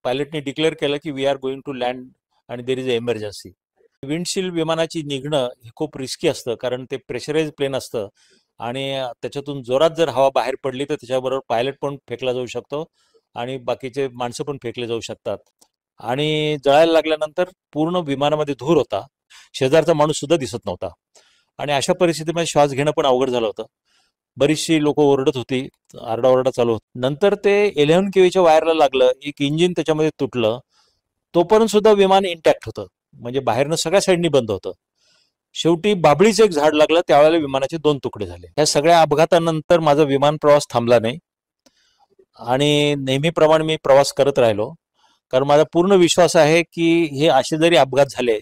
पायलटने declare केलं की we are going to land आणि there is a emergency. Windshield विमानाची निघणं हे खूप रिस्की असतं, कारण ते प्रेशराइज प्लेन असतं आणि त्याच्यातून जोरात जर हवा बाहेर पडली तर त्याच्याबरोबर पायलट पण फेकला जाऊ शकतो आणि बाकीचे माणसं पण फेकले जाऊ शकतात. आणि जळायला लागल्यानंतर पूर्ण विमानामध्ये धूर होता, शेजारचा माणूस सुद्धा दिसत नव्हता आणि अशा परिस्थितीमध्ये श्वास घेणं पण अवघड झालं होतं. बरीचशी लोक ओरडत होती, आरडाओरडा चालू होता. नंतर ते 11 केव्हीच्या वायरला लागलं, एक इंजिन त्याच्यामध्ये तुटलं. तोपर्यंत सुद्धा विमान इंटॅक्ट होतं, म्हणजे बाहेरनं सगळ्या साईडनी बंद होतं. शेवटी बाभळीचं एक झाड लागलं, त्यावेळेला विमानाचे 2 तुकडे झाले. या सगळ्या अपघातानंतर माझा विमान प्रवास थांबला नाही आणि नेहमीप्रमाणे मी प्रवास करत राहिलो, कारण माझा पूर्ण विश्वास आहे की हे असे जरी अपघात झाले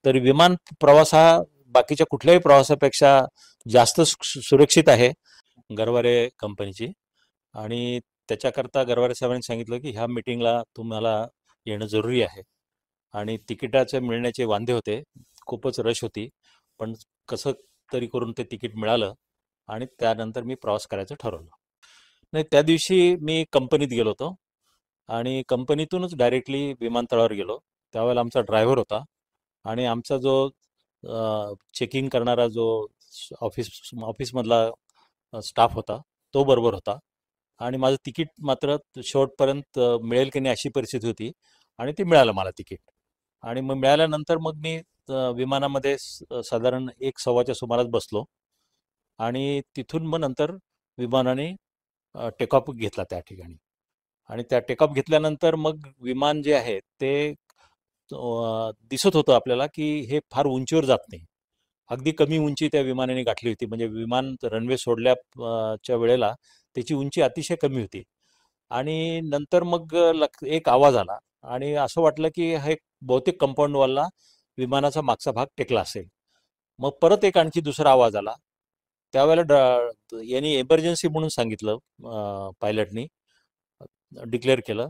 तर विमान प्रवास हा बाकीच्या कुठल्याही प्रवासापेक्षा जास्त सुरक्षित आहे. गरवारे कंपनीची, आणि त्याच्याकरता गरवारे साहेबांनी सांगितलं की ह्या मीटिंगला तुम्हाला येणं जरुरी आहे. आणि तिकिटाचे मिळण्याचे वांदे होते, खूपच रश होती, पण कसं तरी करून ते तिकीट मिळालं आणि त्यानंतर मी प्रवास करायचं ठरवलं. नाही, त्या दिवशी मी कंपनीत गेलो होतो आणि कंपनीतूनच डायरेक्टली विमानतळावर गेलो. त्यावेळेला आमचा ड्रायव्हर होता आणि आमचा जो चेकिंग करणारा जो ऑफिसमधला स्टाफ होता तो बरोबर होता आणि माझं तिकीट मात्र शेवटपर्यंत मिळेल की नाही अशी परिस्थिती होती आणि ते मिळालं मला तिकीट. आणि मग मिळाल्यानंतर मग मी विमानामध्ये साधारण 1:15च्या सुमारास बसलो आणि तिथून मग नंतर विमानाने टेकऑफ घेतला त्या ठिकाणी. आणि त्या टेकऑफ घेतल्यानंतर मग विमान जे आहे ते दिसत होतं आपल्याला की हे फार उंचीवर जात नाही. अगदी कमी उंची त्या विमानाने गाठली होती, म्हणजे विमान रनवे सोडल्या च्या वेळेला त्याची उंची अतिशय कमी होती. आणि नंतर मग एक आवाज आला आणि असं वाटलं की हा एक बहुतेक कंपाऊंड वॉलला विमानाचा मागचा भाग टेकला असेल. मग परत एक आणखी दुसरा आवाज आला. त्यावेळेला यांनी एमर्जन्सी म्हणून सांगितलं, पायलटनी डिक्लेअर केलं.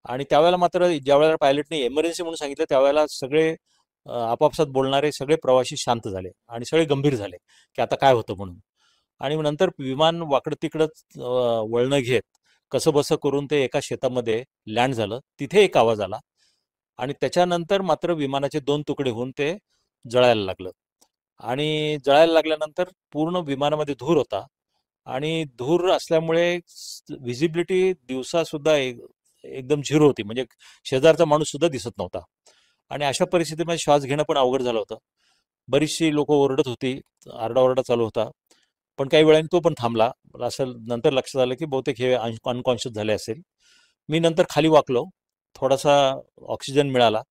आणि त्यावेळेला मात्र ज्यावेळेला पायलटने एमर्जन्सी म्हणून सांगितलं त्यावेळेला सगळे आपापसात बोलणारे सगळे प्रवासी शांत झाले आणि सगळे गंभीर झाले की आता काय होतं म्हणून. आणि नंतर विमान वाकडं तिकडं वळणं घेत कसं बसं करून ते एका शेतामध्ये लँड झालं. तिथे एक आवाज आला आणि त्याच्यानंतर मात्र विमानाचे 2 तुकडे होऊन ते जळायला लागलं. आणि जळायला लागल्यानंतर पूर्ण विमानामध्ये धूर होता आणि धूर असल्यामुळे व्हिजिबिलिटी दिवसा सुद्धा एकदम झिरो होती, म्हणजे शेजारचा माणूस सुद्धा दिसत नव्हता. आणि अशा परिस्थितीमध्ये श्वास घेणं पण अवघड झालं होतं. बरीचशी लोक ओरडत होती, आरडाओरडा चालू होता, पण काही वेळाने तो पण थांबला. मला असं नंतर लक्षात आलं की बहुतेक हे अनकॉन्शियस झाले असेल. मी नंतर खाली वाकलो, थोडासा ऑक्सिजन मिळाला.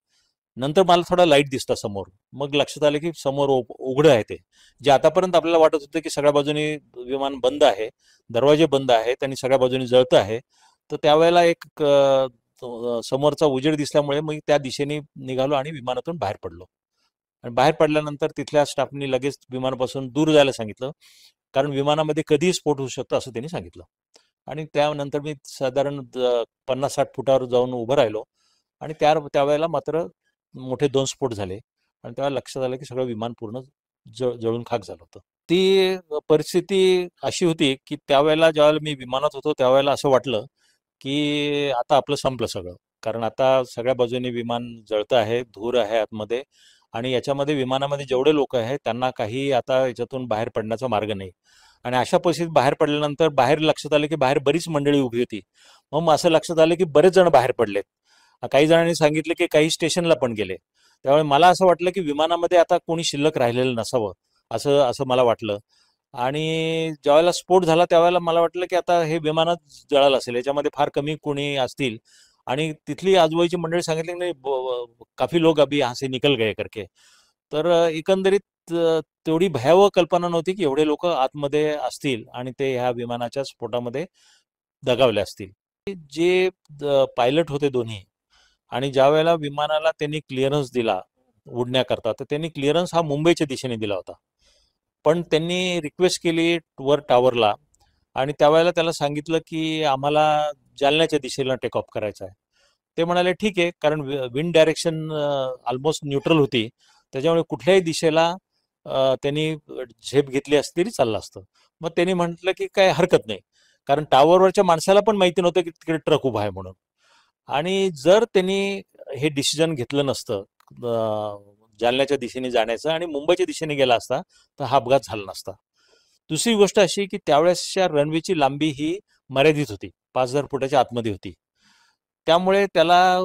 नंतर मला थोडा लाईट दिसता समोर. मग लक्षात आलं की समोर उघडं आहे ते, जे आतापर्यंत आपल्याला वाटत होतं की सगळ्या बाजूनी विमान बंद आहे, दरवाजे बंद आहेत आणि सगळ्या बाजूनी जळतं आहे. तर त्यावेळेला एक समोरचा उजेड दिसल्यामुळे मग त्या दिशेने निघालो आणि विमानातून बाहेर पडलो. आणि बाहेर पडल्यानंतर तिथल्या स्टाफनी लगेच विमानापासून दूर जायला सांगितलं, कारण विमानामध्ये कधीही स्फोट होऊ शकतो असं त्यांनी सांगितलं. आणि त्यानंतर मी साधारण 50-60 फुटावर जाऊन उभं राहिलो आणि त्यावेळेला मात्र मोठे 2 स्फोट झाले आणि तेव्हा लक्षात आलं की सगळं विमान पूर्ण जळून खाक झालं होतं. ती परिस्थिती अशी होती की त्यावेळेला ज्यावेळेला मी विमानात होतो त्यावेळेला असं वाटलं की आता आपलं संपलं सगळं, कारण आता सगळ्या बाजूने विमान जळतं आहे, धूर आहे आतमध्ये आणि याच्यामध्ये विमानामध्ये जेवढे लोक आहेत त्यांना काही आता याच्यातून बाहेर पडण्याचा मार्ग नाही. आणि अशा परिस्थितीत बाहेर पडल्यानंतर बाहेर लक्षात आलं की बाहेर बरीच मंडळी उभी होती. मग असं लक्षात आलं की बरेच जण बाहेर पडलेत. काही जणांनी सांगितलं की काही स्टेशनला पण गेले. त्यामुळे मला असं वाटलं की विमानामध्ये आता कोणी शिल्लक राहिलेलं नसावं, असं असं मला वाटलं. आणि ज्यावेळेला स्फोट झाला त्यावेळेला मला वाटलं की आता हे विमानात जळालं असेल, याच्यामध्ये फार कमी कोणी असतील. आणि तिथली आजूबाजूची मंडळी सांगितली नाही, काफी लोक अभी यहाँ से निकल गए करके. तर एकंदरीत तेवढी भयावह कल्पना नव्हती की एवढे लोक आतमध्ये असतील आणि ते ह्या विमानाच्या स्फोटामध्ये दगावले असतील. जे पायलट होते दोन्ही, आणि ज्या वेळेला विमानाला त्यांनी क्लिअरन्स दिला उडण्याकरता, तर त्यांनी क्लिअरन्स हा मुंबईच्या दिशेने दिला होता. पण त्यांनी रिक्वेस्ट केली वर टॉवरला आणि त्यावेळेला त्याला सांगितलं की आम्हाला जालन्याच्या दिशेला टेक ऑफ करायचा आहे. ते म्हणाले ठीक आहे, कारण विंड डायरेक्शन ऑलमोस्ट न्यूट्रल होती, त्याच्यामुळे कुठल्याही दिशेला त्यांनी झेप घेतली असती तरी चाललं असतं. मग त्यांनी म्हटलं की काय हरकत नाही, कारण टॉवरवरच्या माणसाला पण माहिती नव्हतं की तिकडे ट्रक उभा आहे म्हणून. आणि जर त्यांनी हे डिसिजन घेतलं नसतं जालन्याच्या दिशेने जाण्याचं आणि मुंबईच्या दिशेने गेला असता तर हा अपघात झाला नसता. दुसरी गोष्ट अशी की त्यावेळेसच्या रनवेची लांबी ही मर्यादित होती, 5,000 फुटाच्या आतमध्ये होती. त्यामुळे त्याला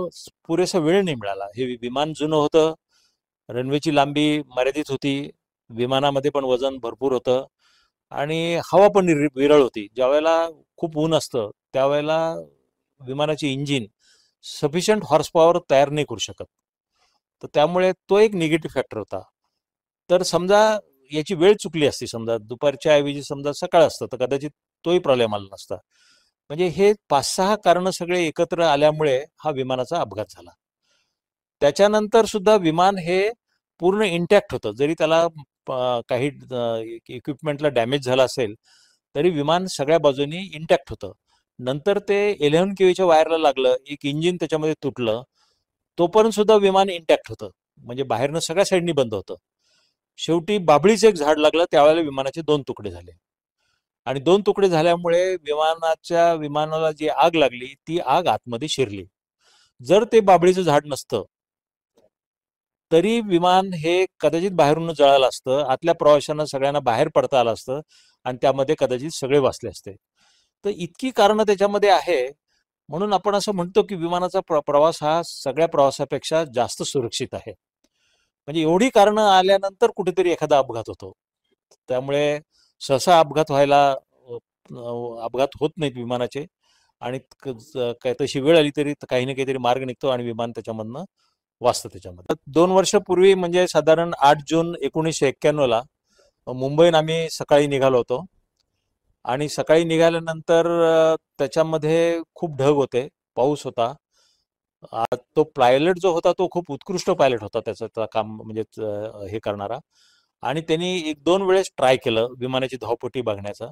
पुरेसा वेळ नाही मिळाला. हे विमान जुनं होतं, रनवेची लांबी मर्यादित होती, विमानामध्ये पण वजन भरपूर होतं आणि हवा पण विरळ होती. ज्यावेळेला खूप ऊन असतं त्यावेळेला विमानाची इंजिन सफिशियंट हॉर्स पॉवर तयार नाही करू शकत. तर त्यामुळे तो एक निगेटिव्ह फॅक्टर होता. तर समजा याची वेळ चुकली असती, समजा दुपारच्या ऐवजी समजा सकाळ असतं तर कदाचित तोही प्रॉब्लेम आला नसता. म्हणजे हे 5-6 कारणं सगळे एकत्र आल्यामुळे हा विमानाचा अपघात झाला. त्याच्यानंतर सुद्धा विमान हे पूर्ण इंटॅक्ट होतं. जरी त्याला काही इक्विपमेंटला डॅमेज झालं असेल तरी विमान सगळ्या बाजूनी इंटॅक्ट होतं. नंतर ते 11 केव्हीच्या वायरला लागलं, एक इंजिन त्याच्यामध्ये तुटलं. तोपर्यंत सुद्धा विमान इंटॅक्ट होतं. म्हणजे बाहेरनं सगळ्या साईडनी बंद होतं. शेवटी बाभळीचं एक झाड लागलं, त्यावेळेला विमानाचे 2 तुकडे झाले. आणि 2 तुकडे झाल्यामुळे विमानाला जी आग लागली ती आग आतमध्ये शिरली. जर ते बाभळीचं झाड नसतं तरी विमान हे कदाचित बाहेरून जळालं असतं, आतल्या प्रवाशांना सगळ्यांना बाहेर पडता आलं असतं आणि त्यामध्ये कदाचित सगळे वाचले असते. तर इतकी कारणं त्याच्यामध्ये आहे, म्हणून आपण असं म्हणतो की विमानाचा प्रवास हा सगळ्या प्रवासापेक्षा जास्त सुरक्षित आहे. म्हणजे एवढी कारणं आल्यानंतर कुठेतरी एखादा अपघात होतो. त्यामुळे सहसा अपघात होत नाहीत विमानाचे आणि काय तशी वेळ आली तरी काही ना काहीतरी मार्ग निघतो आणि विमान त्याच्यामधनं वाचतं त्याच्यामध्ये. 2 वर्षापूर्वी म्हणजे साधारण 8 जून 1991ला मुंबईहून आम्ही सकाळी निघालो होतो आणि सकाळी निघाल्यानंतर त्याच्यामध्ये खूप ढग होते, पाऊस होता. तो पायलट जो होता तो खूप उत्कृष्ट पायलट होता, त्याचं काम म्हणजे हे करणारा. आणि त्यांनी 1-2 वेळेस ट्राय केलं विमानाची धावपट्टी बघण्याचा,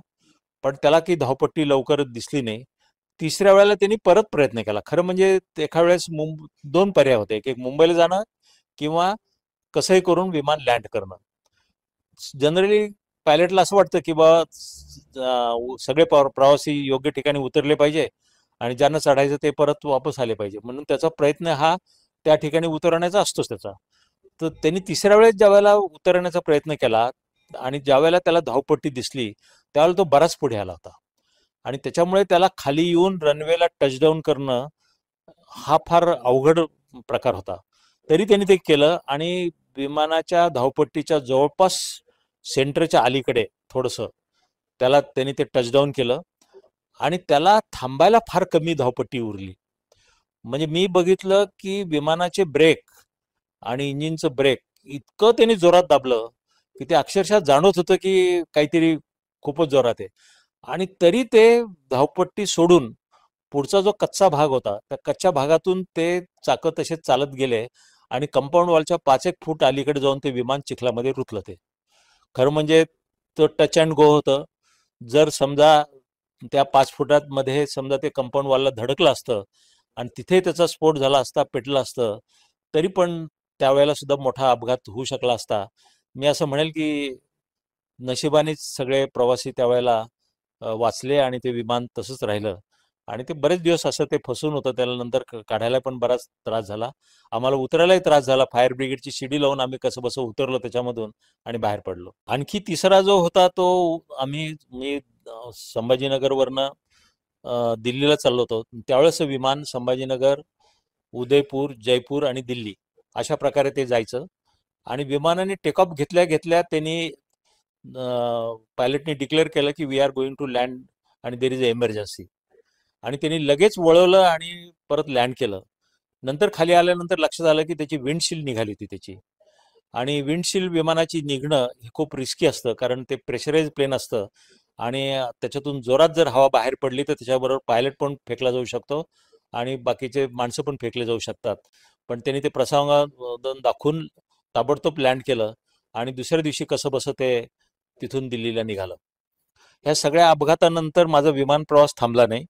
पण त्याला काही धावपट्टी लवकर दिसली नाही. तिसऱ्या वेळेला त्यांनी परत प्रयत्न केला. खरं म्हणजे एका वेळेस 2 पर्याय होते, एक मुंबईला जाणं किंवा कसंही करून विमान लँड करणं. जनरली पायलटला असं वाटतं की बा सगळे प्रवासी योग्य ठिकाणी उतरले पाहिजे आणि ज्यांना चढायचं ते परत वापस आले पाहिजे, म्हणून त्याचा प्रयत्न हा त्या ठिकाणी उतरण्याचा असतोच त्याचा. तर त्यांनी तिसऱ्या वेळेस ज्यावेळेला उतरण्याचा प्रयत्न केला आणि ज्यावेळेला त्याला धावपट्टी दिसली त्यावेळेला तो बराच पुढे आला होता आणि त्याच्यामुळे त्याला खाली येऊन रनवेला टचडाऊन करणं हा फार अवघड प्रकार होता. तरी त्यांनी ते केलं आणि विमानाच्या धावपट्टीच्या जवळपास सेंटरच्या अलीकडे थोडंसं त्याला त्यांनी ते टचडाऊन केलं आणि त्याला थांबायला फार कमी धावपट्टी उरली. म्हणजे मी बघितलं की विमानाचे ब्रेक आणि इंजिनचं ब्रेक इतकं त्यांनी जोरात दाबलं की ते अक्षरशः जाणवत होतं की काहीतरी खूपच जोरात आहे. आणि तरी ते धावपट्टी सोडून पुढचा जो कच्चा भाग होता त्या कच्च्या भागातून ते चाकं तसेच चालत गेले आणि कंपाऊंड वॉलच्या 5-1 फूट अलीकडे जाऊन ते विमान चिखलामध्ये रुतलं. ते खरं म्हणजे तो टच अँड गो होतं. जर समजा त्या 5 फुटामध्ये समजा ते कंपाऊंड वॉलला धडकलं असतं आणि तिथे त्याचा स्फोट झाला असता, पेटलं असतं, तरी पण त्यावेळेला सुद्धा मोठा अपघात होऊ शकला असता. मी असं म्हणेल की नशिबानेच सगळे प्रवासी त्यावेळेला वाचले आणि ते विमान तसंच राहिलं आणि ते बरेच दिवस असं ते फसून होतं. त्याला नंतर काढायला पण बराच त्रास झाला. आम्हाला उतरायलाही त्रास झाला. फायर ब्रिगेडची शिडी लावून आम्ही कसंबसं उतरलो त्याच्यामधून आणि बाहेर पडलो. आणखी तिसरा जो होता तो मी संभाजीनगरवरनं दिल्लीला चाललो होतो. त्यावेळेस विमान संभाजीनगर, उदयपूर, जयपूर आणि दिल्ली अशा प्रकारे ते जायचं आणि विमानाने टेक ऑफ घेतल्या घेतल्या त्यांनी पायलटने डिक्लेअर केलं की we are going to land आणि देर इज अ एमर्जन्सी आणि त्यांनी लगेच वळवलं आणि परत लँड केलं. नंतर खाली आल्यानंतर लक्षात आलं की त्याची विंडशील्ड निघाली होती त्याची आणि विंडशील्ड विमानाची निघणं हे खूप रिस्की असतं, कारण ते प्रेशराईज प्लेन असतं आणि त्याच्यातून जोरात जर हवा बाहेर पडली तर त्याच्याबरोबर पायलट पण फेकला जाऊ शकतो आणि बाकीचे माणसं पण फेकले जाऊ शकतात. पण त्यांनी ते प्रसंगावधान दाखवून ताबडतोब लँड केलं आणि दुसऱ्या दिवशी कसं बसं ते तिथून दिल्लीला निघालं. ह्या सगळ्या अपघातानंतर माझा विमान प्रवास थांबला नाही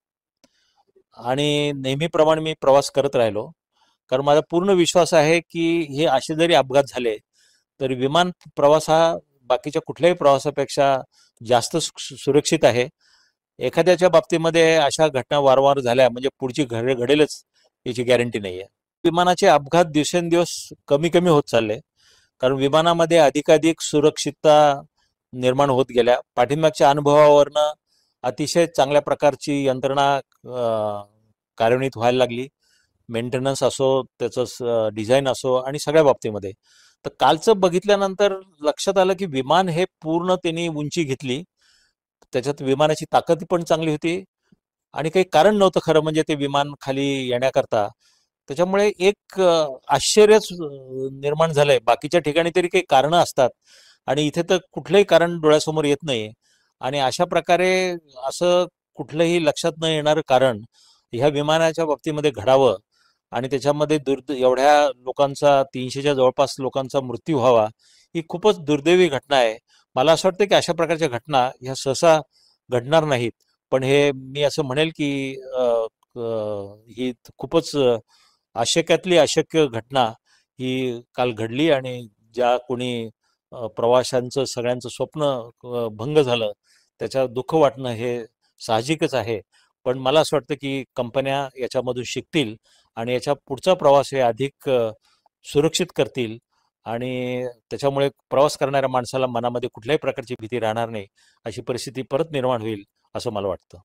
आणि नेहमीप्रमाणे मी प्रवास करत राहिलो. कारण माझा पूर्ण विश्वास आहे की हे असे जरी अपघात झाले तरी विमान प्रवास हा बाकीच्या कुठल्याही प्रवासापेक्षा जास्त सुरक्षित आहे. एखाद्याच्या बाबतीमध्ये अशा घटना वारंवार झाल्या म्हणजे पुढची घडेलच याची गॅरंटी नाही आहे. विमानाचे अपघात दिवसेंदिवस कमी कमी होत चालले, कारण विमानामध्ये अधिकाधिक सुरक्षितता निर्माण होत गेल्या. पाठीमागच्या अनुभवावरनं अतिशय चांगल्या प्रकारची यंत्रणा कार्यान्वित व्हायला लागली. मेंटेनन्स असो, त्याचं डिझाईन असो आणि सगळ्या बाबतीमध्ये. तर कालचं बघितल्यानंतर लक्षात आलं की विमान हे पूर्ण त्यांनी उंची घेतली. त्याच्यात विमानाची ताकद पण चांगली होती आणि काही कारण नव्हतं खरं म्हणजे ते विमान खाली येण्याकरता. त्याच्यामुळे एक आश्चर्यच निर्माण झालंय. बाकीच्या ठिकाणी तरी काही कारणं असतात आणि इथे तर कुठलंही कारण डोळ्यासमोर येत नाही. आणि अशा प्रकारे असं कुठलंही लक्षात न येणारं कारण ह्या विमानाच्या बाबतीमध्ये घडावं आणि त्याच्यामध्ये एवढ्या लोकांचा 300च्या जवळपास लोकांचा मृत्यू व्हावा, ही खूपच दुर्दैवी घटना आहे. मला असं वाटतं की अशा प्रकारच्या घटना ह्या सहसा घडणार नाहीत. पण हे मी असं म्हणेल की अ, ही खूपच अशक्यातली अशक्य घटना ही काल घडली आणि ज्या कोणी प्रवाशांचं सगळ्यांचं स्वप्न भंग झालं, त्याच्यावर दुःख वाटणं हे साहजिकच आहे. पण मला असं वाटतं की कंपन्या याच्यामधून शिकतील आणि याच्या पुढचा प्रवास हे अधिक सुरक्षित करतील आणि त्याच्यामुळे प्रवास करणाऱ्या माणसाला मनामध्ये कुठल्याही प्रकारची भीती राहणार नाही, अशी परिस्थिती परत निर्माण होईल असं मला वाटतं.